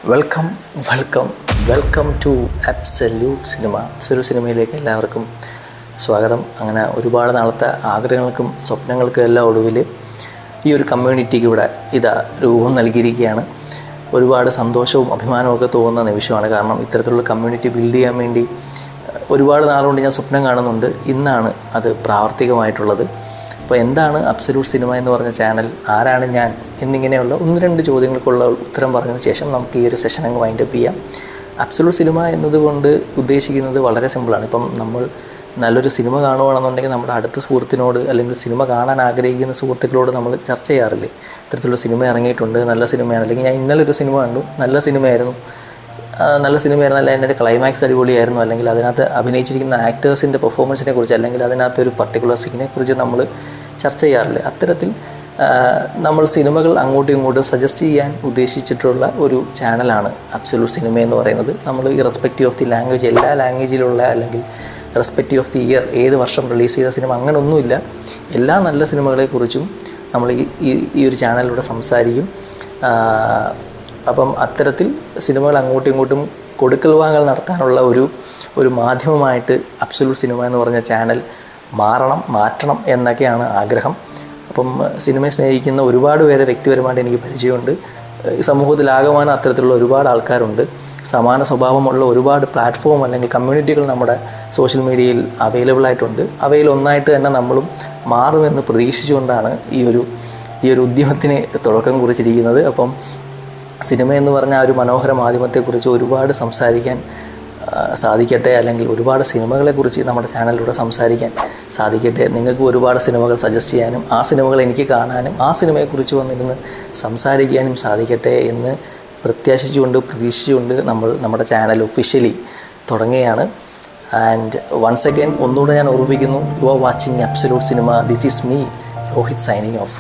Welcome welcome welcome to absolute cinema. Absolute സിനിമയിലേക്ക് എല്ലാവർക്കും സ്വാഗതം. അങ്ങനെ ഒരുപാട് നാളത്തെ ആഗ്രഹങ്ങൾക്കും സ്വപ്നങ്ങൾക്കും എല്ലാം ഒടുവിൽ ഈ ഒരു കമ്മ്യൂണിറ്റിക്ക് ഇവിടെ രൂപം നൽകിയിരിക്കുകയാണ്. ഒരുപാട് സന്തോഷവും അഭിമാനവും ഒക്കെ തോന്നുന്ന നിമിഷമാണ്. കാരണം ഇത്തരത്തിലുള്ള കമ്മ്യൂണിറ്റി ബിൽഡ് ചെയ്യാൻ വേണ്ടി ഒരുപാട് നാളുകൊണ്ട് ഞാൻ സ്വപ്നം കാണുന്നുണ്ട്. ഇന്നാണ് അത് പ്രാവർത്തികമായിട്ടുള്ളത്. അപ്പോൾ എന്താണ് അബ്സല്യൂട്ട് സിനിമ എന്ന് പറഞ്ഞ ചാനൽ, ആരാണ് ഞാൻ എന്നിങ്ങനെയുള്ള 1-2 ചോദ്യങ്ങൾക്കുള്ള ഉത്തരം പറഞ്ഞതിന് ശേഷം നമുക്ക് ഈ ഒരു സെഷൻ അങ്ങ് വൈൻഡപ്പ് ചെയ്യാം. അബ്സല്യൂട്ട് സിനിമ എന്നതുകൊണ്ട് ഉദ്ദേശിക്കുന്നത് വളരെ സിമ്പിളാണ്. ഇപ്പം നമ്മൾ നല്ലൊരു സിനിമ കാണുകയാണെന്നുണ്ടെങ്കിൽ നമ്മുടെ അടുത്ത സുഹൃത്തിനോട് അല്ലെങ്കിൽ സിനിമ കാണാൻ ആഗ്രഹിക്കുന്ന സുഹൃത്തുക്കളോട് നമ്മൾ ചർച്ച ചെയ്യാറില്ലേ, ഇത്തരത്തിലുള്ള സിനിമ ഇറങ്ങിയിട്ടുണ്ട്, നല്ല സിനിമയാണ്, അല്ലെങ്കിൽ ഞാൻ ഇന്നലെ ഒരു സിനിമ കണ്ടു, നല്ല സിനിമയായിരുന്നു, അല്ല എൻ്റെ ക്ലൈമാക്സ് അടിപൊളിയായിരുന്നു, അല്ലെങ്കിൽ അതിനകത്ത് അഭിനയിച്ചിരിക്കുന്ന ആക്ടേഴ്സിൻ്റെ പെർഫോമൻസിനെ കുറിച്ച്, അല്ലെങ്കിൽ അതിനകത്തൊരു പർട്ടിക്കുലർ സീനെ കുറിച്ച് നമ്മൾ ചർച്ച ചെയ്യാറില്ല. അത്തരത്തിൽ നമ്മൾ സിനിമകൾ അങ്ങോട്ടും ഇങ്ങോട്ടും സജസ്റ്റ് ചെയ്യാൻ ഉദ്ദേശിച്ചിട്ടുള്ള ഒരു ചാനലാണ് അബ്സല്യൂട്ട് സിനിമ എന്ന് പറയുന്നത്. നമ്മൾ ഇറസ്പെക്റ്റീവ് ഓഫ് ദി ലാംഗ്വേജ്, എല്ലാ ലാംഗ്വേജിലുള്ള അല്ലെങ്കിൽ റെസ്പെക്റ്റീവ് ഓഫ് ദി ഇയർ, ഏത് വർഷം റിലീസ് ചെയ്ത സിനിമ, അങ്ങനെയൊന്നുമില്ല. എല്ലാ നല്ല സിനിമകളെക്കുറിച്ചും നമ്മൾ ഈ ഒരു ചാനലിലൂടെ സംസാരിക്കും. അപ്പം അത്തരത്തിൽ സിനിമകൾ അങ്ങോട്ടും ഇങ്ങോട്ടും കൊടുക്കൽ വാങ്ങൽ നടത്താനുള്ള ഒരു മാധ്യമമായിട്ട് അബ്സല്യൂട്ട് സിനിമ എന്ന് പറഞ്ഞ ചാനൽ മാറ്റണം എന്നൊക്കെയാണ് ആഗ്രഹം. അപ്പം സിനിമയെ സ്നേഹിക്കുന്ന ഒരുപാട് പേരെ വ്യക്തിപരമായിട്ട് എനിക്ക് പരിചയമുണ്ട്. ഈ സമൂഹത്തിലാകമാനം അത്തരത്തിലുള്ള ഒരുപാട് ആൾക്കാരുണ്ട്. സമാന സ്വഭാവമുള്ള ഒരുപാട് പ്ലാറ്റ്ഫോം അല്ലെങ്കിൽ കമ്മ്യൂണിറ്റികൾ നമ്മുടെ സോഷ്യൽ മീഡിയയിൽ അവൈലബിൾ ആയിട്ടുണ്ട്. അവയിൽ ഒന്നായിട്ട് തന്നെ നമ്മളും മാറുമെന്ന് പ്രതീക്ഷിച്ചുകൊണ്ടാണ് ഈ ഒരു ഉദ്യമത്തിന് തുടക്കം കുറിച്ചിരിക്കുന്നത്. അപ്പം സിനിമ എന്ന് പറഞ്ഞ ആ ഒരു മനോഹര മാധ്യമത്തെക്കുറിച്ച് ഒരുപാട് സംസാരിക്കാൻ സാധിക്കട്ടെ, അല്ലെങ്കിൽ ഒരുപാട് സിനിമകളെക്കുറിച്ച് നമ്മുടെ ചാനലിലൂടെ സംസാരിക്കാൻ സാധിക്കട്ടെ. നിങ്ങൾക്ക് ഒരുപാട് സിനിമകൾ സജസ്റ്റ് ചെയ്യാനും ആ സിനിമകൾ എനിക്ക് കാണാനും ആ സിനിമയെക്കുറിച്ച് വന്നിരുന്ന് സംസാരിക്കാനും സാധിക്കട്ടെ എന്ന് പ്രതീക്ഷിച്ചുകൊണ്ട് നമ്മൾ നമ്മുടെ ചാനൽ ഒഫീഷ്യലി തുടങ്ങുകയാണ്. ആൻഡ് വൺസ് അഗൈൻ ഒന്നുകൂടെ ഞാൻ ഓർമ്മിപ്പിക്കുന്നു, you are watching absolute cinema. This is me, Rohit, signing off.